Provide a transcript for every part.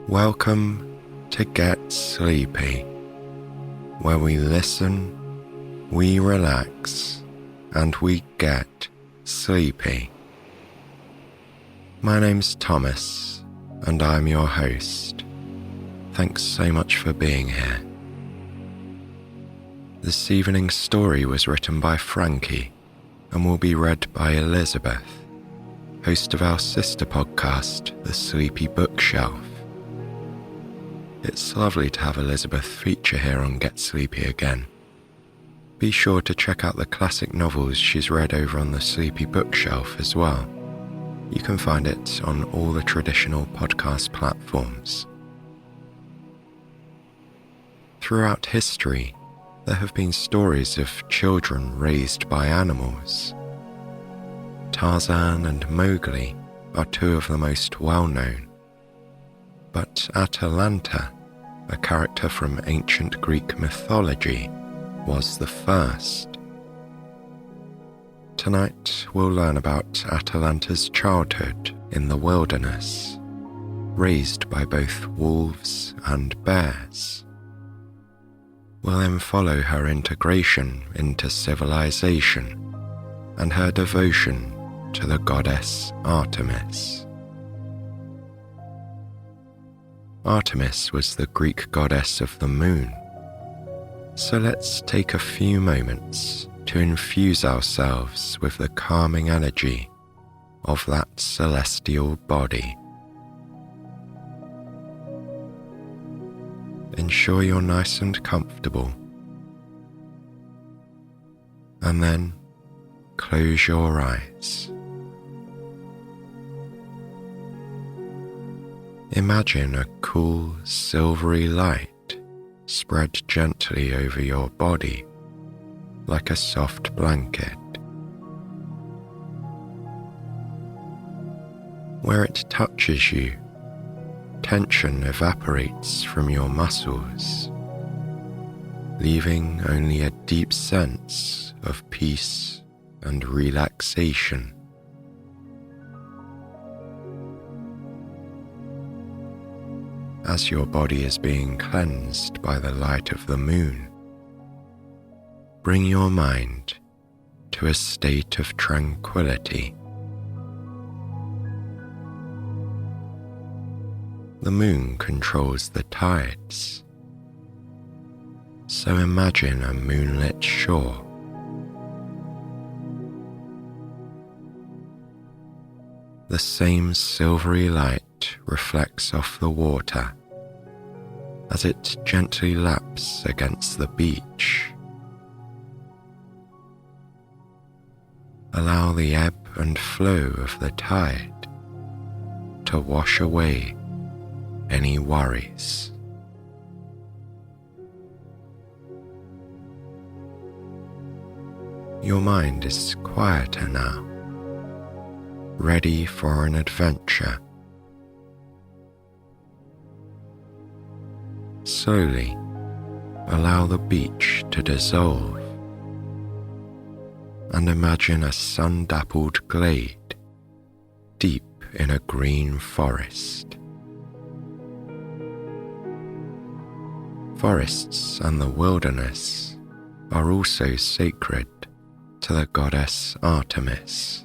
Welcome to Get Sleepy, where we listen, we relax, and we get sleepy. My name's Thomas, and I'm your host. Thanks so much for being here. This evening's story was written by Frankie and will be read by Elizabeth, host of our sister podcast, The Sleepy Bookshelf. It's lovely to have Elizabeth feature here on Get Sleepy again. Be sure to check out the classic novels she's read over on the Sleepy Bookshelf as well. You can find it on all the traditional podcast platforms. Throughout history, there have been stories of children raised by animals. Tarzan and Mowgli are two of the most well-known. But Atalanta, a character from ancient Greek mythology, was the first. Tonight we'll learn about Atalanta's childhood in the wilderness, raised by both wolves and bears. We'll then follow her integration into civilization and her devotion to the goddess Artemis. Artemis was the Greek goddess of the moon. So let's take a few moments to infuse ourselves with the calming energy of that celestial body. Ensure you're nice and comfortable, and then close your eyes. Imagine a cool, silvery light spread gently over your body like a soft blanket. Where it touches you, tension evaporates from your muscles, leaving only a deep sense of peace and relaxation. As your body is being cleansed by the light of the moon, bring your mind to a state of tranquility. The moon controls the tides, so imagine a moonlit shore. The same silvery light reflects off the water as it gently laps against the beach. Allow the ebb and flow of the tide to wash away any worries. Your mind is quieter now, ready for an adventure. Slowly allow the beach to dissolve and imagine a sun-dappled glade deep in a green forest. Forests and the wilderness are also sacred to the goddess Artemis.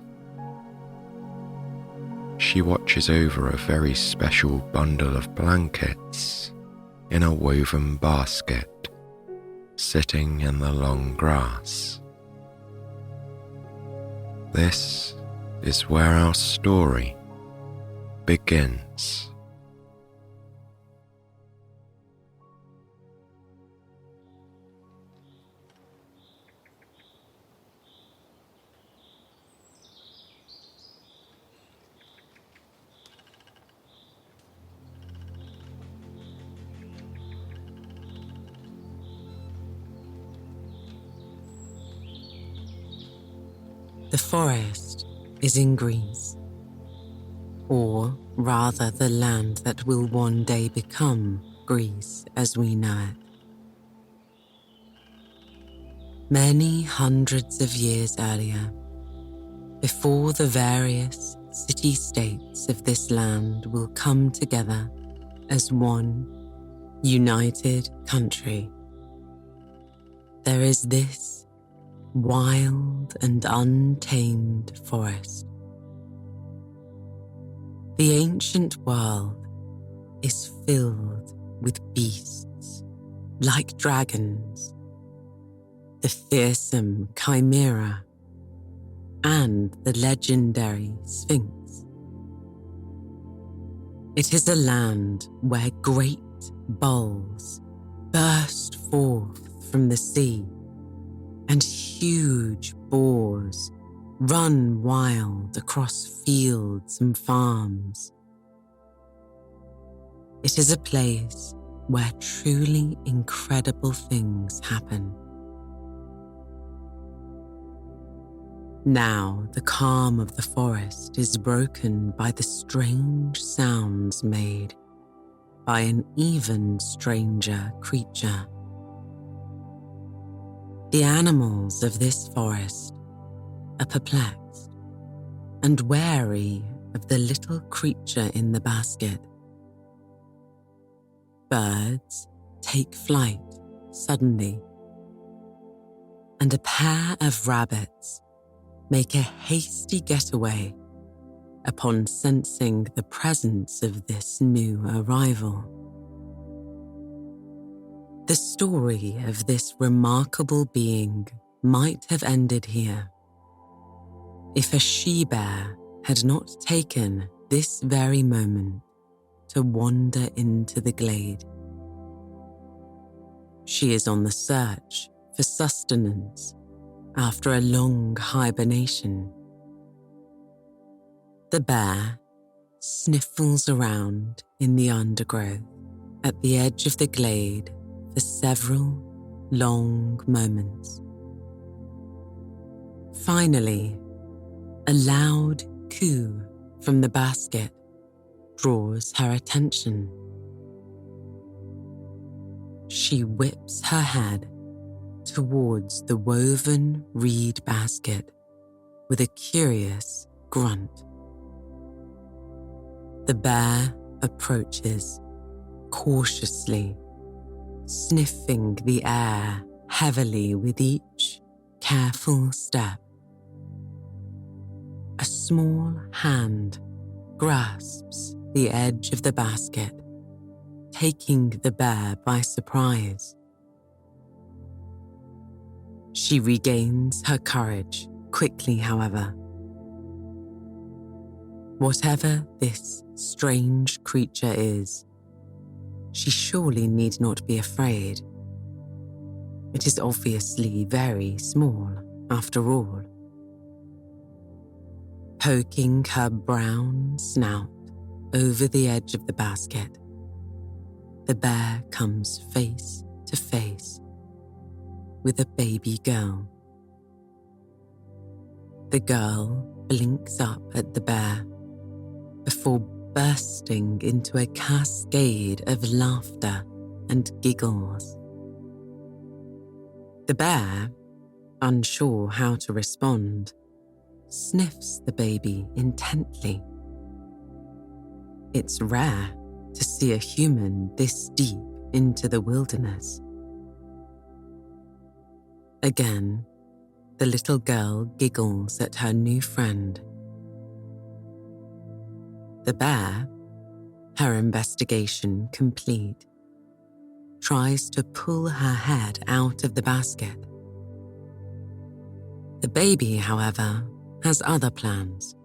She watches over a very special bundle of blankets in a woven basket, sitting in the long grass. This is where our story begins. The forest is in Greece, or rather the land that will one day become Greece as we know it. Many hundreds of years earlier, before the various city-states of this land will come together as one united country. There is this wild and untamed forest. The ancient world is filled with beasts like dragons, the fearsome chimera, and the legendary sphinx. It is a land where great bulls burst forth from the sea and huge boars run wild across fields and farms. It is a place where truly incredible things happen. Now the calm of the forest is broken by the strange sounds made by an even stranger creature. The animals of this forest are perplexed and wary of the little creature in the basket. Birds take flight suddenly, and a pair of rabbits make a hasty getaway upon sensing the presence of this new arrival. The story of this remarkable being might have ended here if a she-bear had not taken this very moment to wander into the glade. She is on the search for sustenance after a long hibernation. The bear sniffles around in the undergrowth at the edge of the glade for several long moments. Finally, a loud coo from the basket draws her attention. She whips her head towards the woven reed basket with a curious grunt. The bear approaches cautiously, sniffing the air heavily with each careful step. A small hand grasps the edge of the basket, taking the bear by surprise. She regains her courage quickly, however. Whatever this strange creature is, she surely need not be afraid. It is obviously very small, after all. Poking her brown snout over the edge of the basket, the bear comes face to face with a baby girl. The girl blinks up at the bear before bursting into a cascade of laughter and giggles. The bear, unsure how to respond, sniffs the baby intently. It's rare to see a human this deep into the wilderness. Again, the little girl giggles at her new friend. The bear, her investigation complete, tries to pull her head out of the basket. The baby, however, has other plans.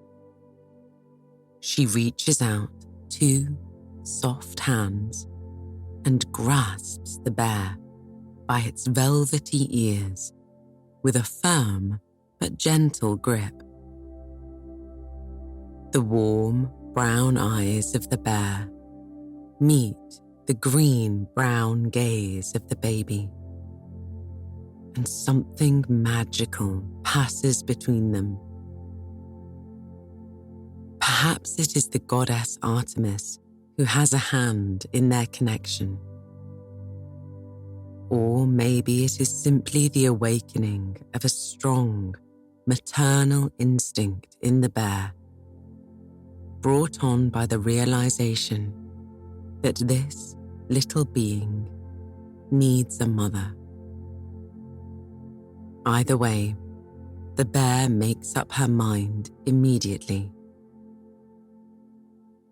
She reaches out two soft hands and grasps the bear by its velvety ears with a firm but gentle grip. The warm brown eyes of the bear meet the green-brown gaze of the baby, and something magical passes between them. Perhaps it is the goddess Artemis who has a hand in their connection. Or maybe it is simply the awakening of a strong maternal instinct in the bear, brought on by the realization that this little being needs a mother. Either way, the bear makes up her mind immediately.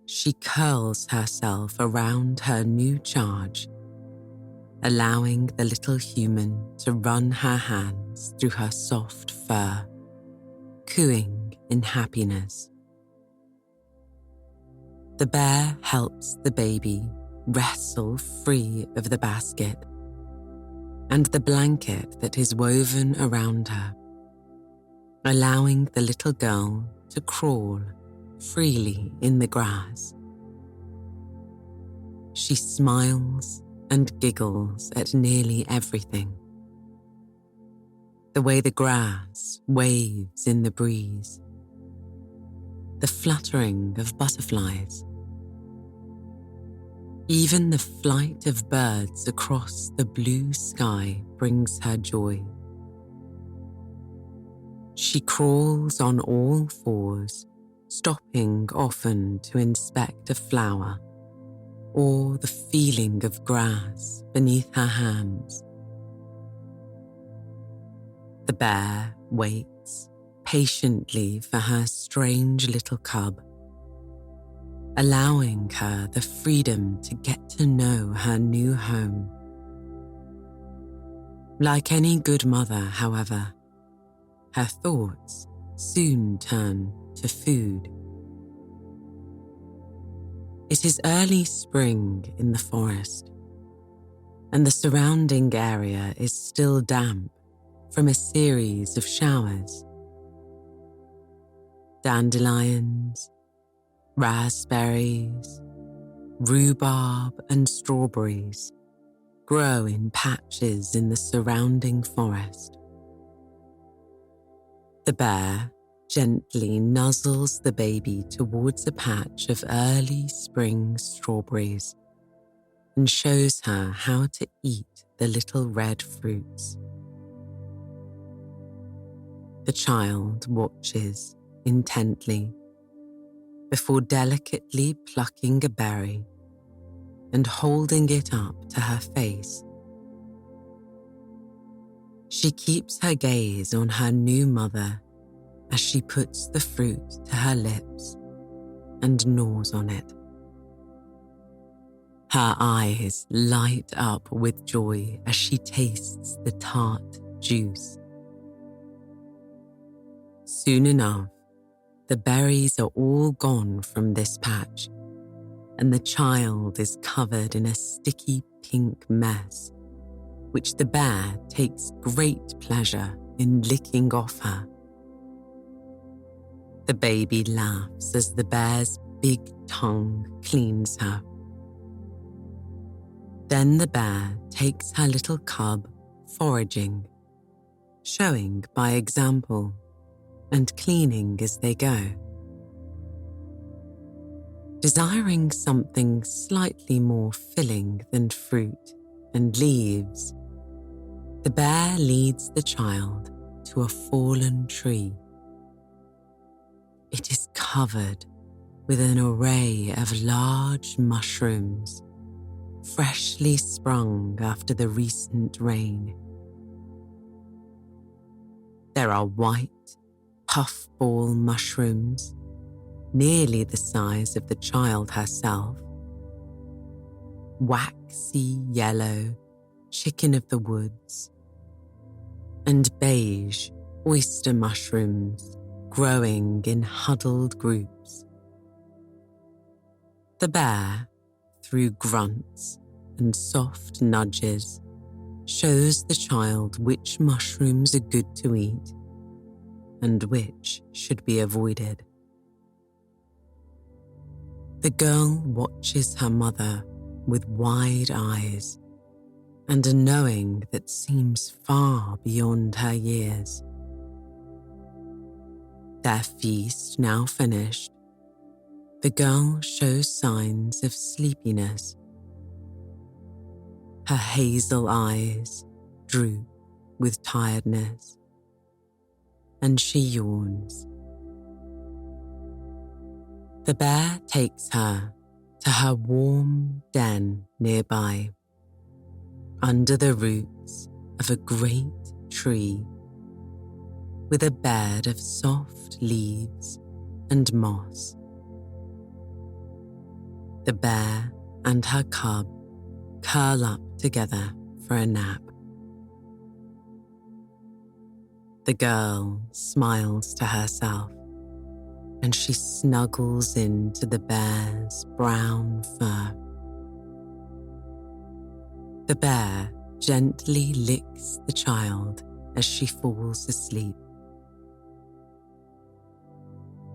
She curls herself around her new charge, allowing the little human to run her hands through her soft fur, cooing in happiness. The bear helps the baby wrestle free of the basket and the blanket that is woven around her, allowing the little girl to crawl freely in the grass. She smiles and giggles at nearly everything. The way the grass waves in the breeze, the fluttering of butterflies, even the flight of birds across the blue sky brings her joy. She crawls on all fours, stopping often to inspect a flower or the feeling of grass beneath her hands. The bear waits patiently for her strange little cub, allowing her the freedom to get to know her new home. Like any good mother, however, her thoughts soon turn to food. It is early spring in the forest, and the surrounding area is still damp from a series of showers. Dandelions, raspberries, rhubarb, and strawberries grow in patches in the surrounding forest. The bear gently nuzzles the baby towards a patch of early spring strawberries and shows her how to eat the little red fruits. The child watches intently before delicately plucking a berry and holding it up to her face. She keeps her gaze on her new mother as she puts the fruit to her lips and gnaws on it. Her eyes light up with joy as she tastes the tart juice. Soon enough, the berries are all gone from this patch, and the child is covered in a sticky pink mess, which the bear takes great pleasure in licking off her. The baby laughs as the bear's big tongue cleans her. Then the bear takes her little cub foraging, showing by example and cleaning as they go. Desiring something slightly more filling than fruit and leaves, the bear leads the child to a fallen tree. It is covered with an array of large mushrooms, freshly sprung after the recent rain. There are white, puffball mushrooms, nearly the size of the child herself, waxy yellow chicken of the woods, and beige oyster mushrooms growing in huddled groups. The bear, through grunts and soft nudges, shows the child which mushrooms are good to eat and which should be avoided. The girl watches her mother with wide eyes and a knowing that seems far beyond her years. Their feast now finished, the girl shows signs of sleepiness. Her hazel eyes droop with tiredness, and she yawns. The bear takes her to her warm den nearby, under the roots of a great tree with a bed of soft leaves and moss. The bear and her cub curl up together for a nap. The girl smiles to herself and she snuggles into the bear's brown fur. The bear gently licks the child as she falls asleep.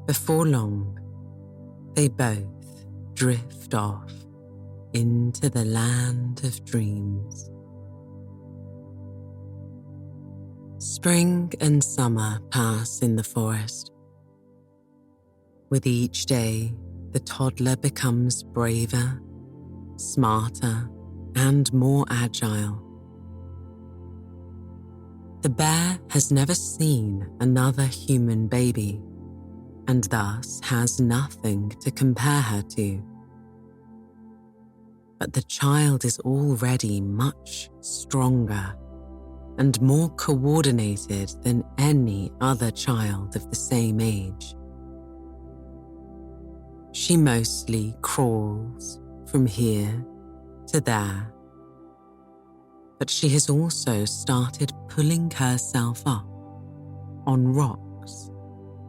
Before long, they both drift off into the land of dreams. Spring and summer pass in the forest. With each day, the toddler becomes braver, smarter, and more agile. The bear has never seen another human baby, and thus has nothing to compare her to. But the child is already much stronger and more coordinated than any other child of the same age. She mostly crawls from here to there, but she has also started pulling herself up on rocks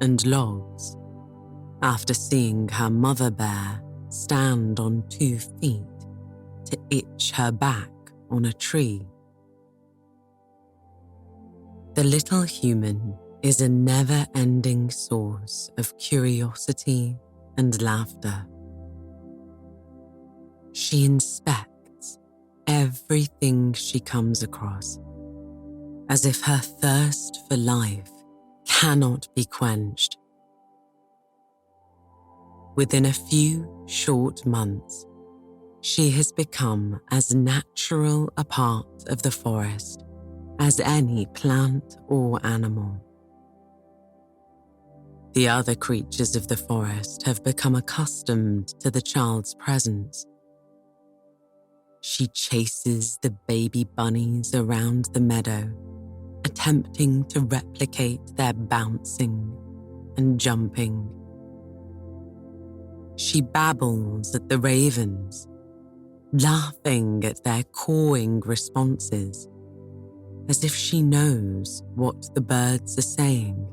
and logs after seeing her mother bear stand on 2 feet to itch her back on a tree. The little human is a never-ending source of curiosity and laughter. She inspects everything she comes across, as if her thirst for life cannot be quenched. Within a few short months, she has become as natural a part of the forest as any plant or animal. The other creatures of the forest have become accustomed to the child's presence. She chases the baby bunnies around the meadow, attempting to replicate their bouncing and jumping. She babbles at the ravens, laughing at their cawing responses, as if she knows what the birds are saying.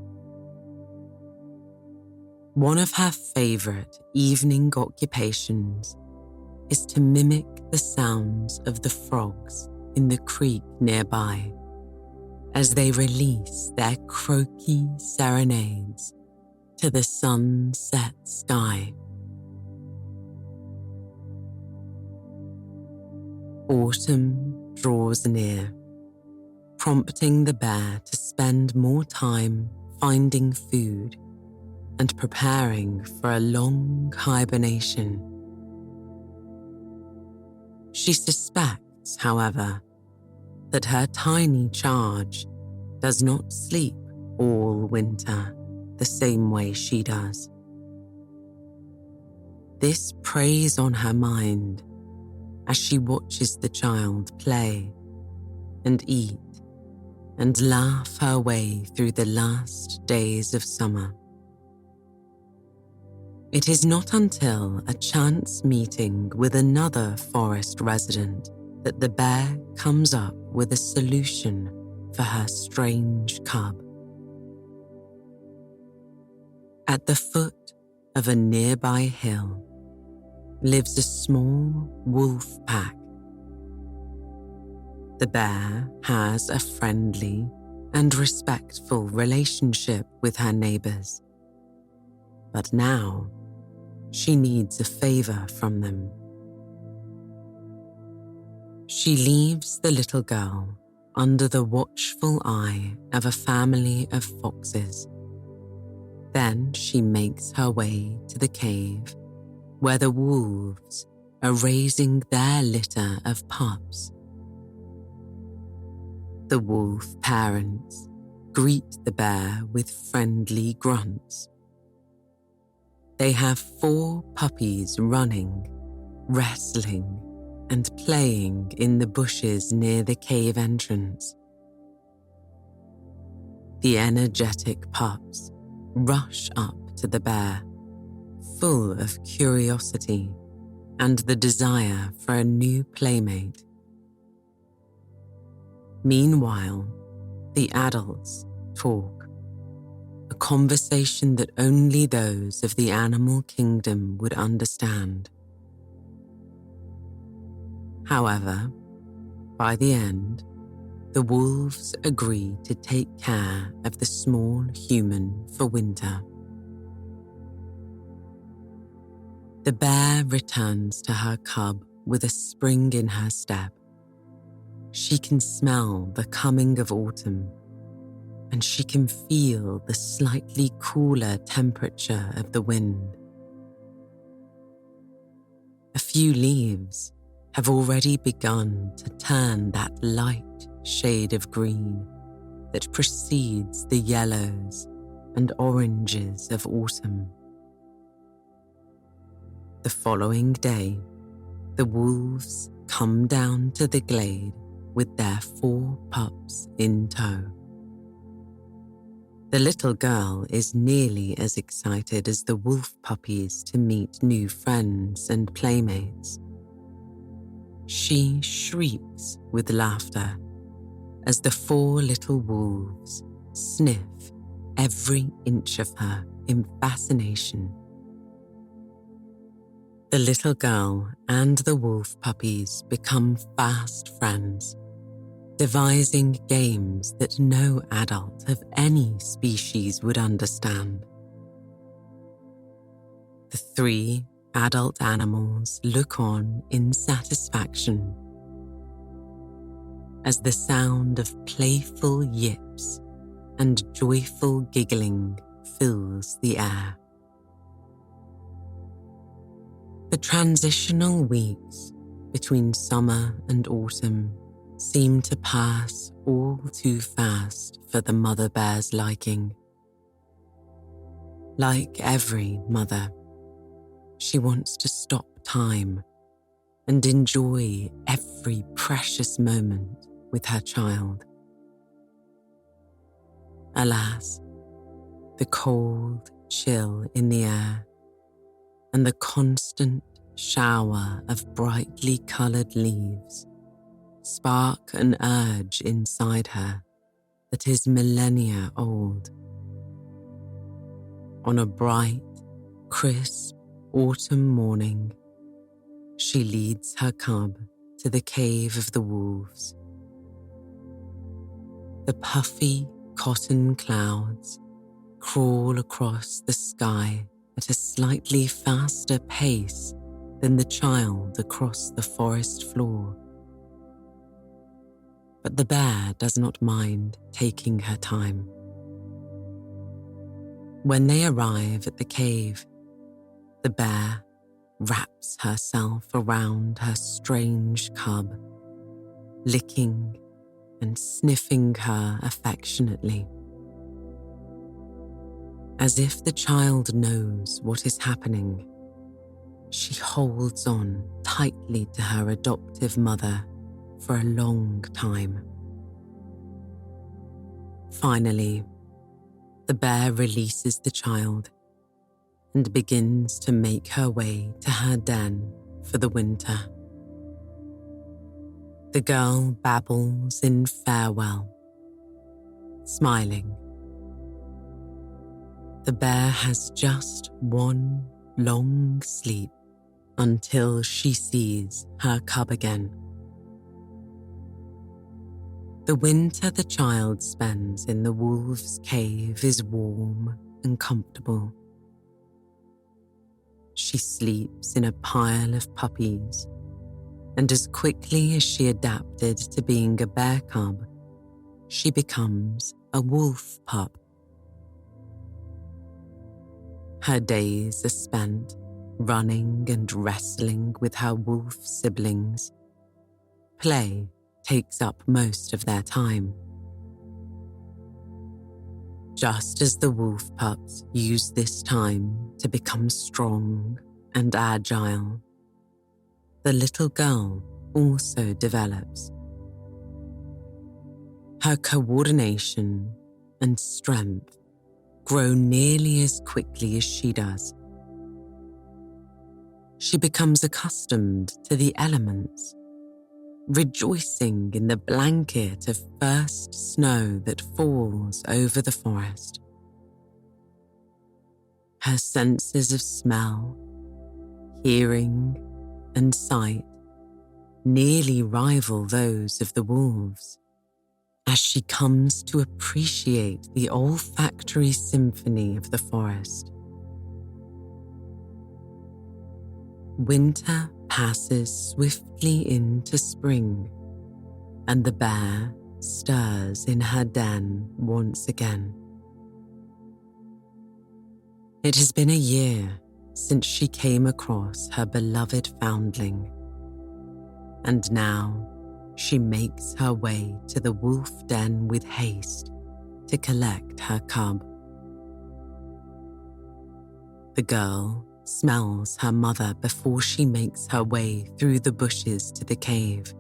One of her favorite evening occupations is to mimic the sounds of the frogs in the creek nearby as they release their croaky serenades to the sunset sky. Autumn draws near, prompting the bear to spend more time finding food and preparing for a long hibernation. She suspects, however, that her tiny charge does not sleep all winter the same way she does. This preys on her mind as she watches the child play and eat and laugh her way through the last days of summer. It is not until a chance meeting with another forest resident that the bear comes up with a solution for her strange cub. At the foot of a nearby hill lives a small wolf pack. The bear has a friendly and respectful relationship with her neighbors, but now she needs a favor from them. She leaves the little girl under the watchful eye of a family of foxes. Then she makes her way to the cave where the wolves are raising their litter of pups. The wolf parents greet the bear with friendly grunts. They have 4 puppies running wrestling and playing in the bushes near the cave entrance. The energetic pups rush up to the bear, full of curiosity and the desire for a new playmate. Meanwhile, the adults talk, a conversation that only those of the animal kingdom would understand. However, by the end, the wolves agree to take care of the small human for winter. The bear returns to her cub with a spring in her step. She can smell the coming of autumn, and she can feel the slightly cooler temperature of the wind. A few leaves have already begun to turn that light shade of green that precedes the yellows and oranges of autumn. The following day, the wolves come down to the glade with their 4 pups in tow. The little girl is nearly as excited as the wolf puppies to meet new friends and playmates. She shrieks with laughter as the 4 little wolves sniff every inch of her in fascination. The little girl and the wolf puppies become fast friends, devising games that no adult of any species would understand. The 3 adult animals look on in satisfaction as the sound of playful yips and joyful giggling fills the air. The transitional weeks between summer and autumn seem to pass all too fast for the mother bear's liking. Like every mother, she wants to stop time and enjoy every precious moment with her child. Alas, the cold chill in the air and the constant shower of brightly coloured leaves spark an urge inside her that is millennia old. On a bright, crisp autumn morning, she leads her cub to the cave of the wolves. The puffy cotton clouds crawl across the sky at a slightly faster pace than the child across the forest floor. But the bear does not mind taking her time. When they arrive at the cave, the bear wraps herself around her strange cub, licking and sniffing her affectionately. As if the child knows what is happening, she holds on tightly to her adoptive mother for a long time. Finally, the bear releases the child and begins to make her way to her den for the winter. The girl babbles in farewell, smiling. The bear has just one long sleep until she sees her cub again. The winter the child spends in the wolf's cave is warm and comfortable. She sleeps in a pile of puppies, and as quickly as she adapted to being a bear cub, she becomes a wolf pup. Her days are spent running and wrestling with her wolf siblings. Play takes up most of their time. Just as the wolf pups use this time to become strong and agile, the little girl also develops. Her coordination and strength grow nearly as quickly as she does. She becomes accustomed to the elements, rejoicing in the blanket of first snow that falls over the forest. Her senses of smell, hearing, and sight nearly rival those of the wolves, as she comes to appreciate the olfactory symphony of the forest. Winter passes swiftly into spring, and the bear stirs in her den once again. It has been a year since she came across her beloved foundling, and now she makes her way to the wolf den with haste to collect her cub. The girl smells her mother before she makes her way through the bushes to the cave.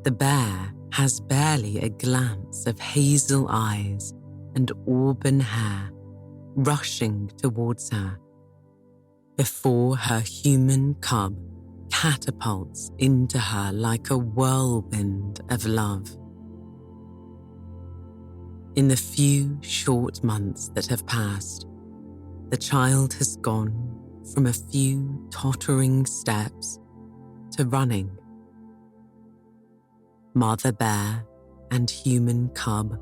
The bear has barely a glance of hazel eyes and auburn hair rushing towards her before her human cub catapults into her like a whirlwind of love. In the few short months that have passed, the child has gone from a few tottering steps to running. Mother bear and human cub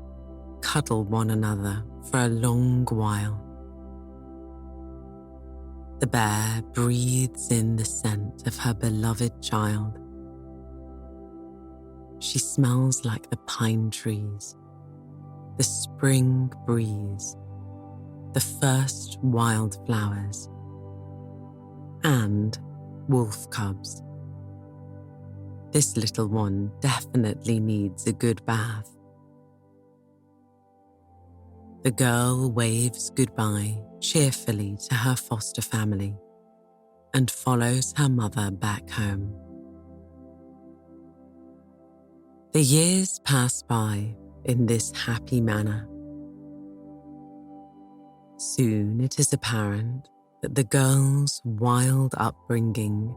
cuddle one another for a long while. The bear breathes in the scent of her beloved child. She smells like the pine trees, the spring breeze, the first wildflowers, and wolf cubs. This little one definitely needs a good bath. The girl waves goodbye cheerfully to her foster family and follows her mother back home. The years pass by in this happy manner. Soon it is apparent that the girl's wild upbringing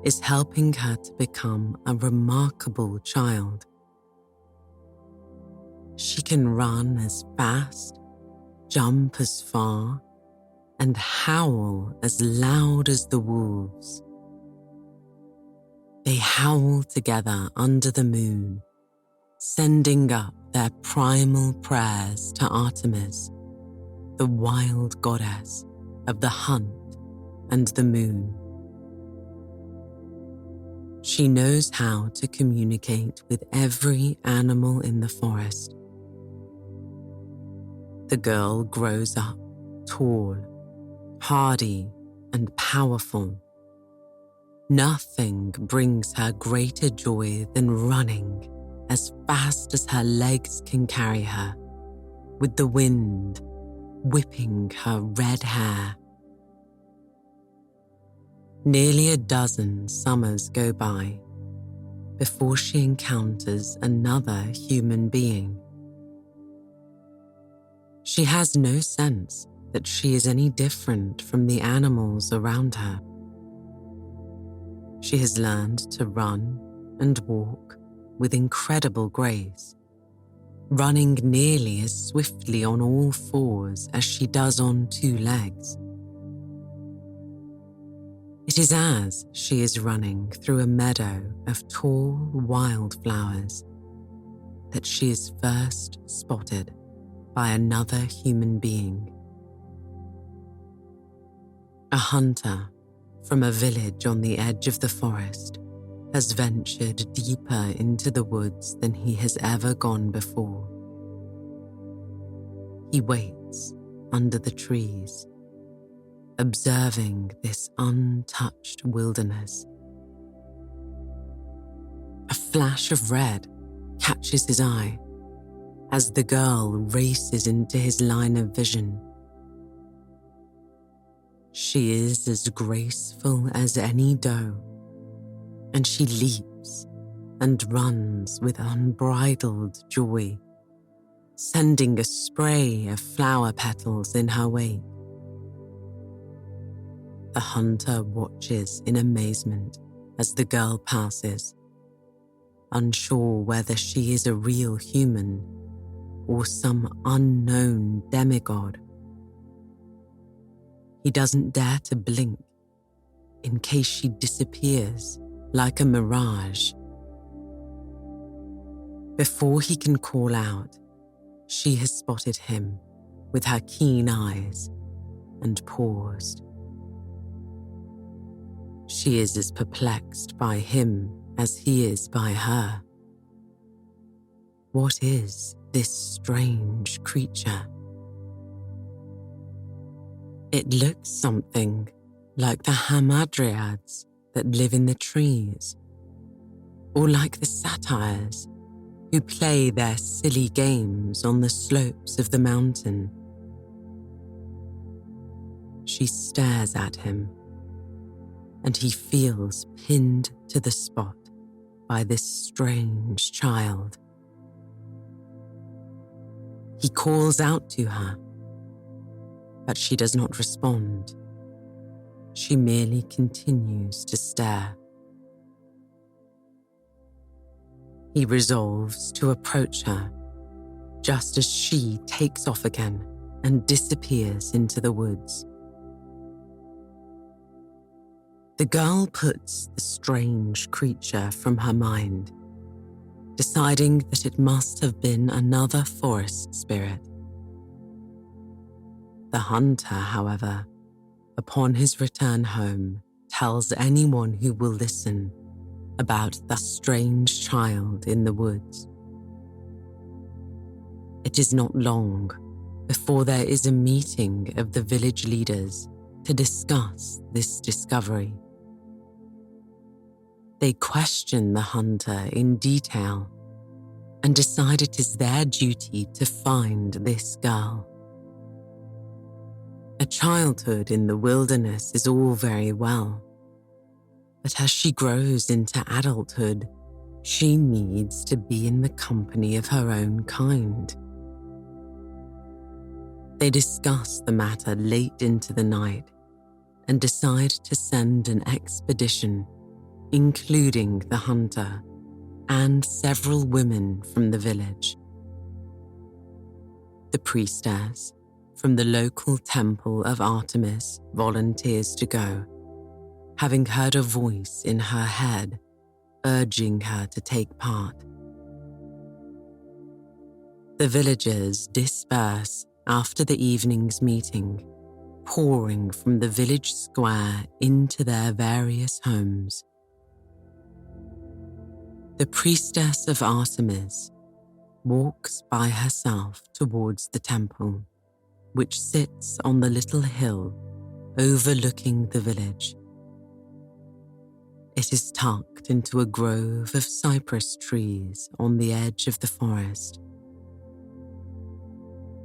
is helping her to become a remarkable child. She can run as fast, jump as far, and howl as loud as the wolves. They howl together under the moon, sending up their primal prayers to Artemis, the wild goddess of the hunt and the moon. She knows how to communicate with every animal in the forest. The girl grows up tall, hardy, and powerful. Nothing brings her greater joy than running as fast as her legs can carry her, with the wind whipping her red hair. Nearly a dozen summers go by before she encounters another human being. She has no sense that she is any different from the animals around her. She has learned to run and walk with incredible grace, running nearly as swiftly on all fours as she does on two legs. It is as she is running through a meadow of tall wildflowers that she is first spotted by another human being. A hunter from a village on the edge of the forest has ventured deeper into the woods than he has ever gone before. He waits under the trees, observing this untouched wilderness. A flash of red catches his eye as the girl races into his line of vision. She is as graceful as any doe, and she leaps and runs with unbridled joy, sending a spray of flower petals in her wake. The hunter watches in amazement as the girl passes, unsure whether she is a real human or some unknown demigod. He doesn't dare to blink in case she disappears like a mirage. Before he can call out, she has spotted him with her keen eyes and paused. She is as perplexed by him as he is by her. What is this strange creature? It looks something like the hamadryads that live in the trees, or like the satyrs who play their silly games on the slopes of the mountain. She stares at him, and he feels pinned to the spot by this strange child. He calls out to her, but she does not respond. She merely continues to stare. He resolves to approach her, just as she takes off again and disappears into the woods. The girl puts the strange creature from her mind, deciding that it must have been another forest spirit. The hunter, however, upon his return home, tells anyone who will listen about the strange child in the woods. It is not long before there is a meeting of the village leaders to discuss this discovery. They question the hunter in detail and decide it is their duty to find this girl. A childhood in the wilderness is all very well, but as she grows into adulthood, she needs to be in the company of her own kind. They discuss the matter late into the night and decide to send an expedition, including the hunter and several women from the village. The priestess from the local temple of Artemis volunteers to go, having heard a voice in her head urging her to take part. The villagers disperse after the evening's meeting, pouring from the village square into their various homes. The priestess of Artemis walks by herself towards the temple, which sits on the little hill overlooking the village. It is tucked into a grove of cypress trees on the edge of the forest.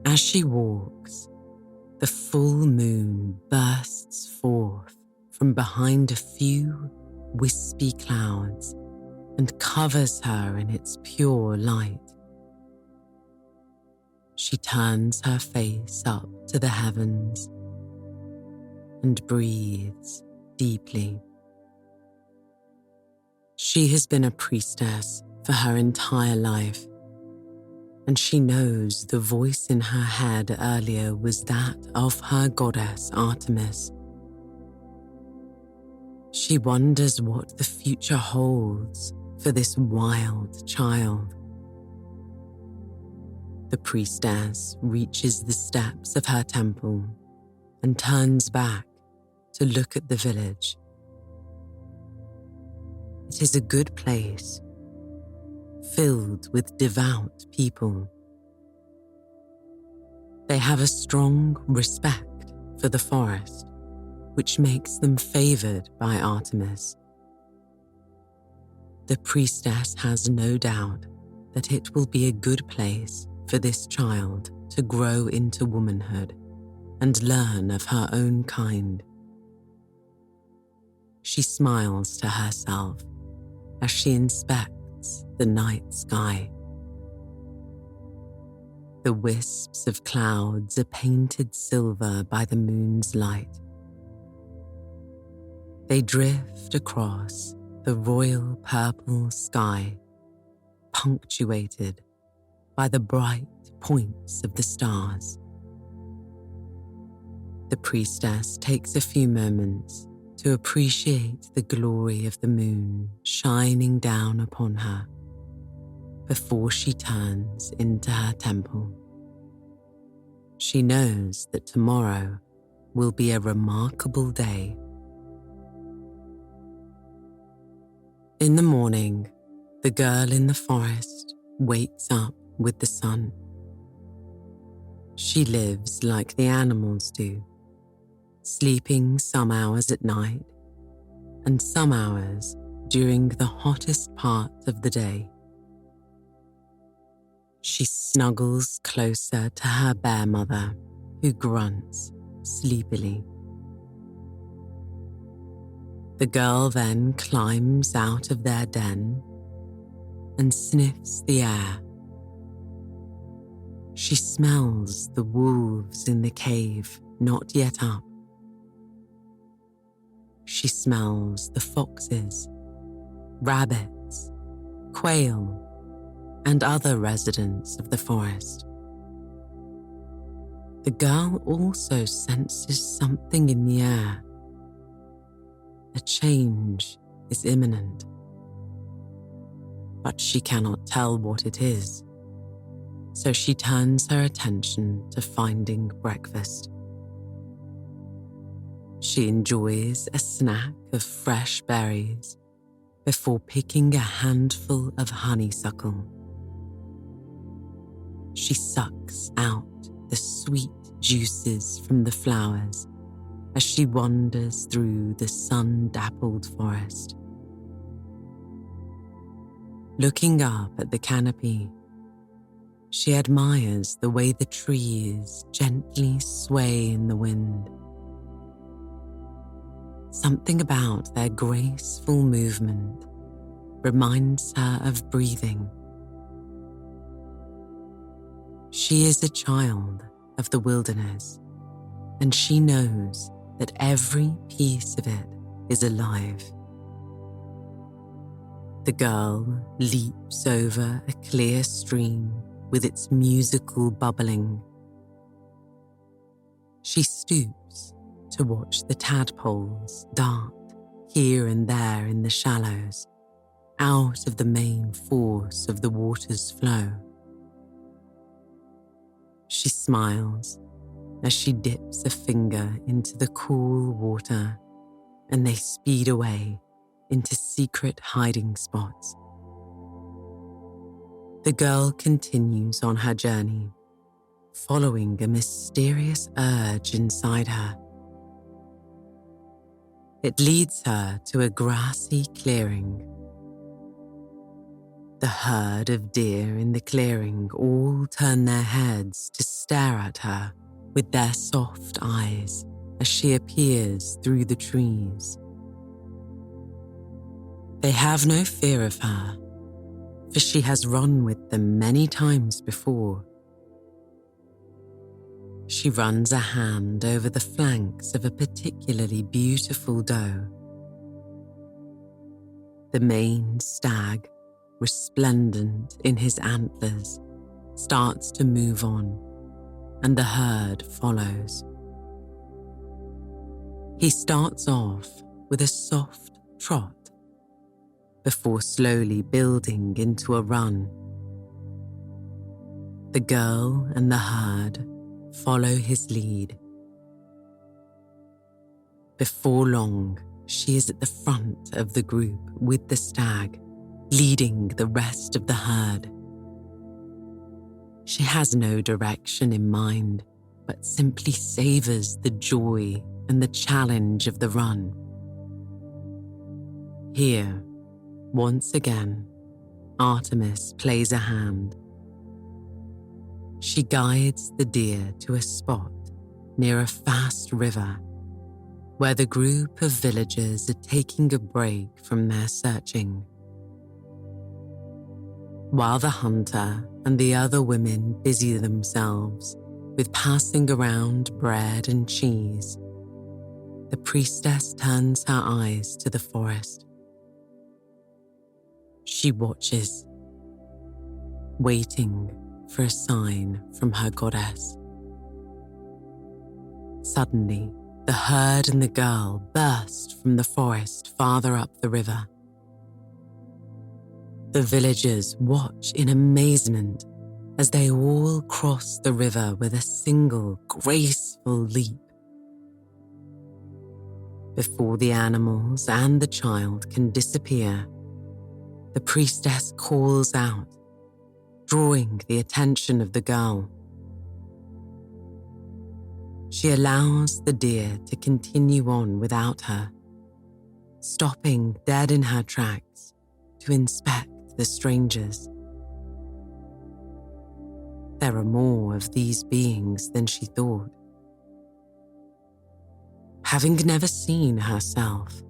As she walks, the full moon bursts forth from behind a few wispy clouds and covers her in its pure light. She turns her face up to the heavens and breathes deeply. She has been a priestess for her entire life, and she knows the voice in her head earlier was that of her goddess Artemis. She wonders what the future holds for this wild child. The priestess reaches the steps of her temple and turns back to look at the village. It is a good place, filled with devout people. They have a strong respect for the forest, which makes them favored by Artemis. The priestess has no doubt that it will be a good place for this child to grow into womanhood and learn of her own kind She smiles to herself as she inspects the night sky. The wisps of clouds are painted silver by the moon's light. They drift across the royal purple sky, punctuated by the bright points of the stars. The priestess takes a few moments to appreciate the glory of the moon shining down upon her before she turns into her temple. She knows that tomorrow will be a remarkable day. In the morning, the girl in the forest wakes up with the sun. She lives like the animals do, sleeping some hours at night and some hours during the hottest part of the day. She snuggles closer to her bear mother, who grunts sleepily. The girl then climbs out of their den and sniffs the air. She smells the wolves in the cave not yet up. She smells the foxes, rabbits, quail, and other residents of the forest. The girl also senses something in the air. A change is imminent, but she cannot tell what it is, so she turns her attention to finding breakfast. She enjoys a snack of fresh berries before picking a handful of honeysuckle. She sucks out the sweet juices from the flowers as she wanders through the sun-dappled forest. Looking up at the canopy, she admires the way the trees gently sway in the wind. Something about their graceful movement reminds her of breathing. She is a child of the wilderness, and she knows that every piece of it is alive. The girl leaps over a clear stream with its musical bubbling. She stoops to watch the tadpoles dart here and there in the shallows, out of the main force of the water's flow. She smiles as she dips a finger into the cool water, and they speed away into secret hiding spots. The girl continues on her journey, following a mysterious urge inside her. It leads her to a grassy clearing. The herd of deer in the clearing all turn their heads to stare at her with their soft eyes as she appears through the trees. They have no fear of her, for she has run with them many times before. She runs a hand over the flanks of a particularly beautiful doe. The maned stag, resplendent in his antlers, starts to move on, and the herd follows. He starts off with a soft trot before slowly building into a run. The girl and the herd follow his lead. Before long, she is at the front of the group with the stag, leading the rest of the herd. She has no direction in mind, but simply savors the joy and the challenge of the run. Here, once again, Artemis plays a hand. She guides the deer to a spot near a fast river where the group of villagers are taking a break from their searching. While the hunter and the other women busy themselves with passing around bread and cheese, the priestess turns her eyes to the forest. She watches, waiting for a sign from her goddess. Suddenly, the herd and the girl burst from the forest farther up the river. The villagers watch in amazement as they all cross the river with a single graceful leap. Before the animals and the child can disappear, the priestess calls out, drawing the attention of the girl. She allows the deer to continue on without her, stopping dead in her tracks to inspect the strangers. There are more of these beings than she thought. Having never seen herself,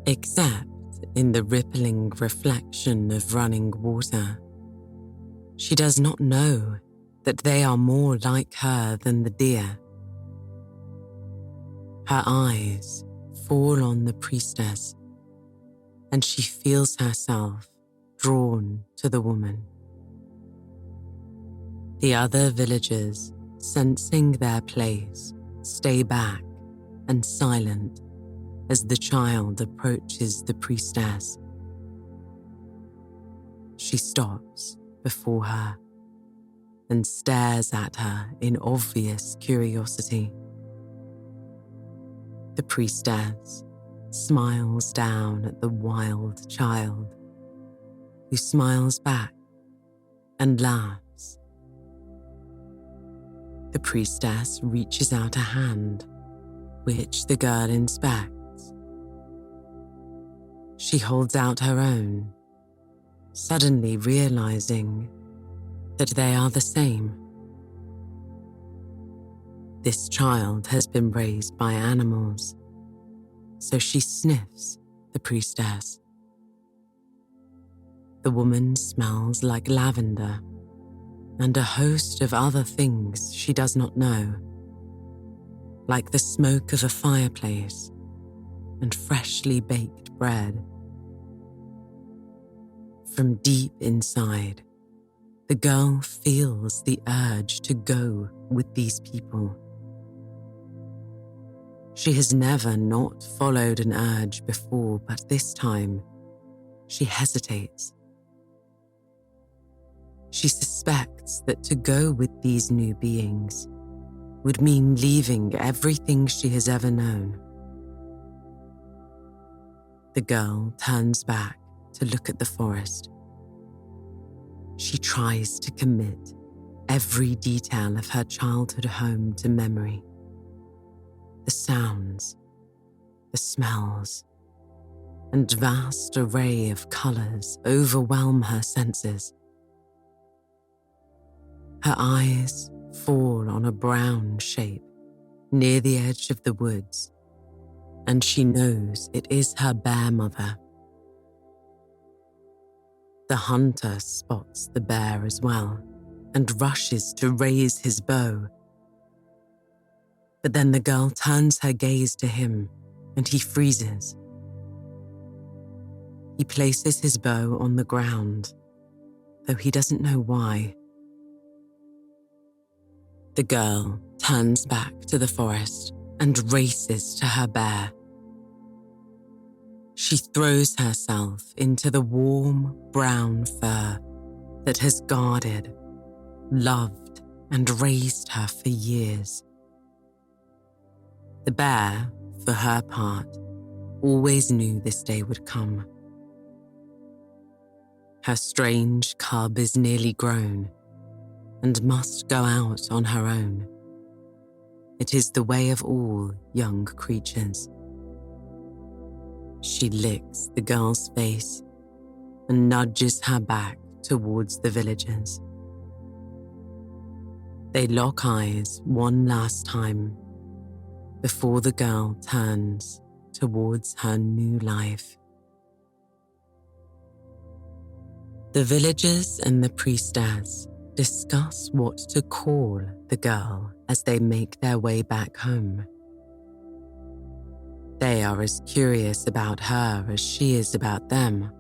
except in the rippling reflection of running water, she does not know that they are more like her than the deer. Her eyes fall on the priestess, and she feels herself drawn to the woman. The other villagers, sensing their place, stay back and silent as the child approaches the priestess. She stops before her and stares at her in obvious curiosity. The priestess smiles down at the wild child, who smiles back and laughs. The priestess reaches out a hand, which the girl inspects. She holds out her own, suddenly realizing that they are the same. This child has been raised by animals, so she sniffs the priestess. The woman smells like lavender and a host of other things she does not know, like the smoke of a fireplace and freshly baked bread. From deep inside, the girl feels the urge to go with these people. She has never not followed an urge before, but this time, she hesitates. She suspects that to go with these new beings would mean leaving everything she has ever known. The girl turns back to look at the forest. She tries to commit every detail of her childhood home to memory. The sounds, the smells, and vast array of colors overwhelm her senses. Her eyes fall on a brown shape near the edge of the woods, and she knows it is her bear mother. The hunter spots the bear as well and rushes to raise his bow. But then the girl turns her gaze to him and he freezes. He places his bow on the ground, though he doesn't know why. The girl turns back to the forest and races to her bear. She throws herself into the warm brown fur that has guarded, loved, and raised her for years. The bear, for her part, always knew this day would come. Her strange cub is nearly grown and must go out on her own. It is the way of all young creatures. She licks the girl's face and nudges her back towards the villagers. They lock eyes one last time, before the girl turns towards her new life. The villagers and the priestess discuss what to call the girl as they make their way back home. They are as curious about her as she is about them.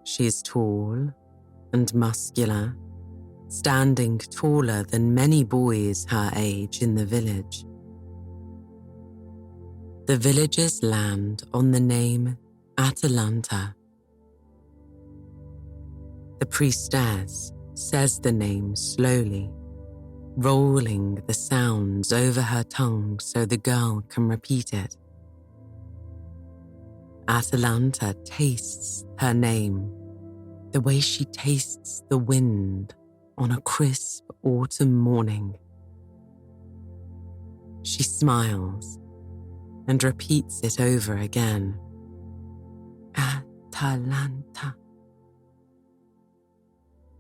She is tall and muscular, standing taller than many boys her age in the village. The villagers land on the name Atalanta. The priestess says the name slowly, rolling the sounds over her tongue so the girl can repeat it. Atalanta tastes her name the way she tastes the wind on a crisp autumn morning. She smiles and repeats it over again. Atalanta.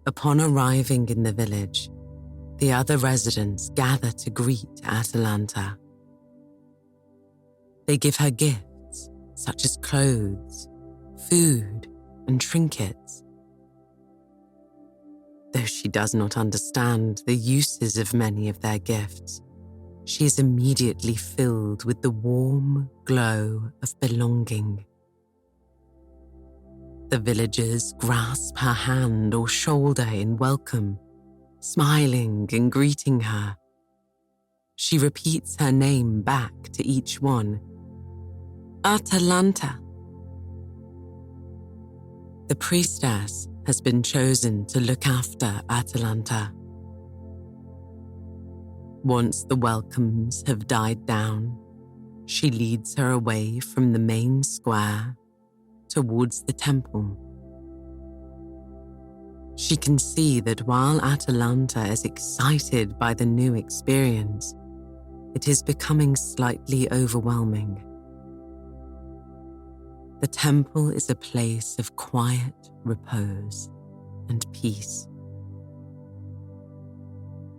Upon arriving in the village, the other residents gather to greet Atalanta. They give her gifts such as clothes, food, and trinkets. Though she does not understand the uses of many of their gifts, she is immediately filled with the warm glow of belonging. The villagers grasp her hand or shoulder in welcome, smiling and greeting her. She repeats her name back to each one. Atalanta. The priestess has been chosen to look after Atalanta. Once the welcomes have died down, she leads her away from the main square towards the temple. She can see that while Atalanta is excited by the new experience, it is becoming slightly overwhelming. The temple is a place of quiet repose and peace.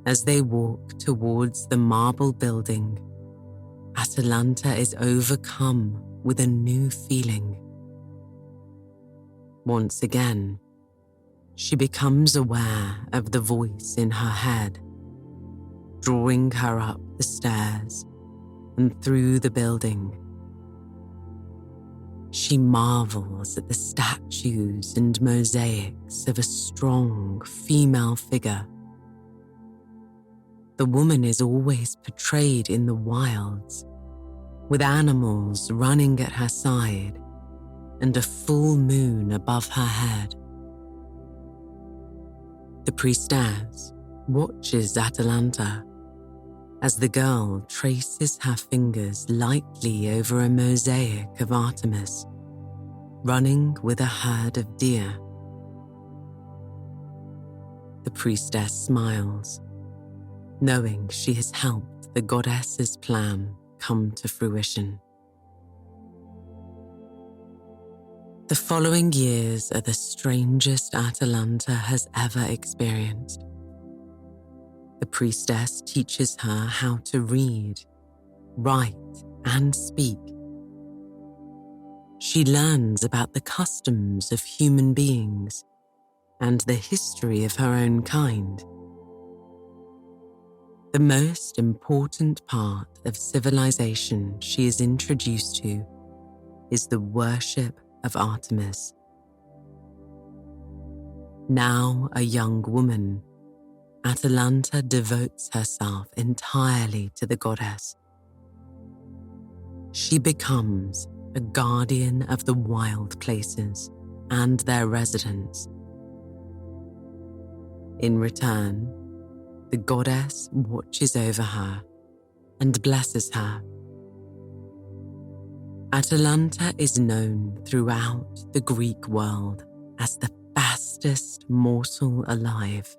As they walk towards the marble building, Atalanta is overcome with a new feeling. Once again, she becomes aware of the voice in her head, drawing her up the stairs and through the building. She marvels at the statues and mosaics of a strong female figure. The woman is always portrayed in the wilds, with animals running at her side and a full moon above her head. The priestess watches Atalanta as the girl traces her fingers lightly over a mosaic of Artemis, running with a herd of deer. The priestess smiles, knowing she has helped the goddess's plan come to fruition. The following years are the strangest Atalanta has ever experienced. The priestess teaches her how to read, write, and speak. She learns about the customs of human beings and the history of her own kind. The most important part of civilization she is introduced to is the worship of Artemis. Now a young woman, Atalanta devotes herself entirely to the goddess. She becomes a guardian of the wild places and their residents. In return, the goddess watches over her and blesses her. Atalanta is known throughout the Greek world as the fastest mortal alive.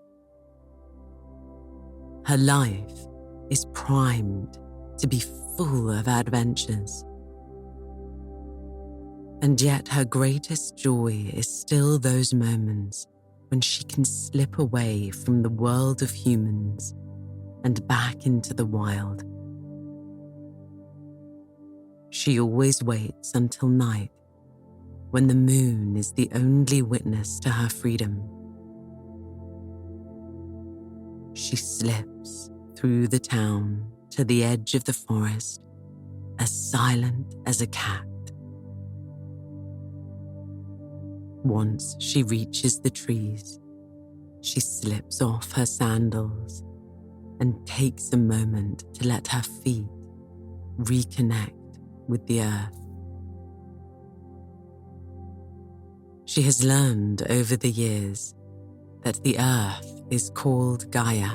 Her life is primed to be full of adventures. And yet her greatest joy is still those moments when she can slip away from the world of humans and back into the wild, She always waits until night, when the moon is the only witness to her freedom. She slips through the town to the edge of the forest, as silent as a cat. Once she reaches the trees, she slips off her sandals and takes a moment to let her feet reconnect with the earth. She has learned over the years that the earth is called Gaia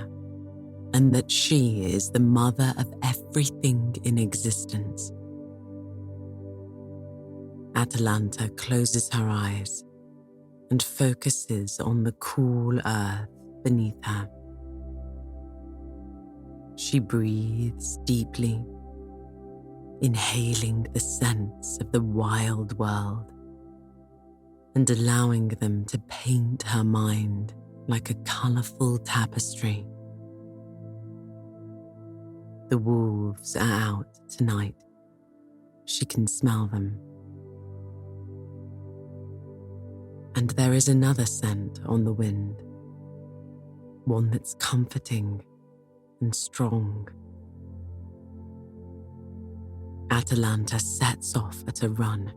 and that she is the mother of everything in existence. Atalanta closes her eyes and focuses on the cool earth beneath her. She breathes deeply, inhaling the scents of the wild world and allowing them to paint her mind like a colourful tapestry. The wolves are out tonight. She can smell them. And there is another scent on the wind, one that's comforting and strong. Atalanta sets off at a run.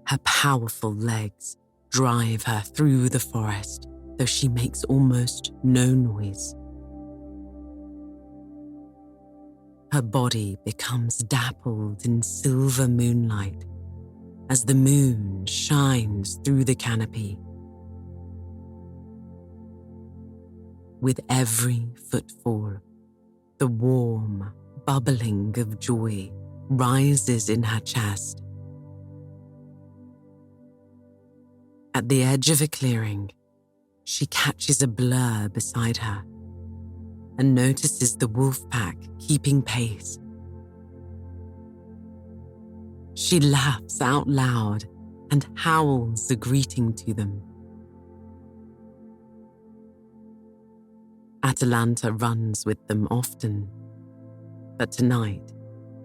Her powerful legs drive her through the forest, though she makes almost no noise. Her body becomes dappled in silver moonlight as the moon shines through the canopy. With every footfall, the warm bubbling of joy rises in her chest. At the edge of a clearing, she catches a blur beside her and notices the wolf pack keeping pace. She laughs out loud and howls a greeting to them. Atalanta runs with them often, but tonight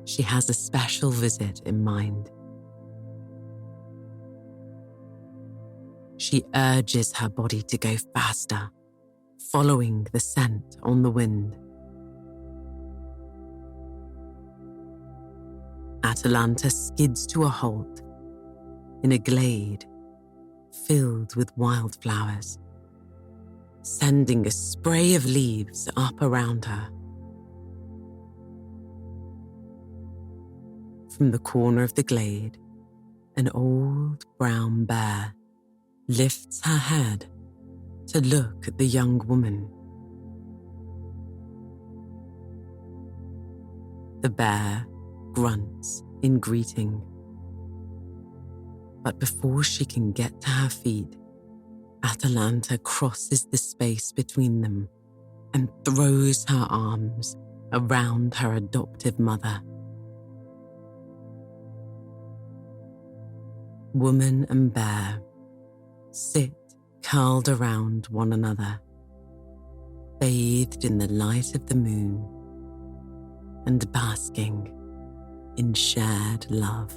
she has a special visit in mind. She urges her body to go faster, following the scent on the wind. Atalanta skids to a halt in a glade filled with wildflowers, sending a spray of leaves up around her. From the corner of the glade, an old brown bear lifts her head to look at the young woman. The bear grunts in greeting, but before she can get to her feet, Atalanta crosses the space between them and throws her arms around her adoptive mother. Woman and bear sit curled around one another, bathed in the light of the moon and basking in shared love.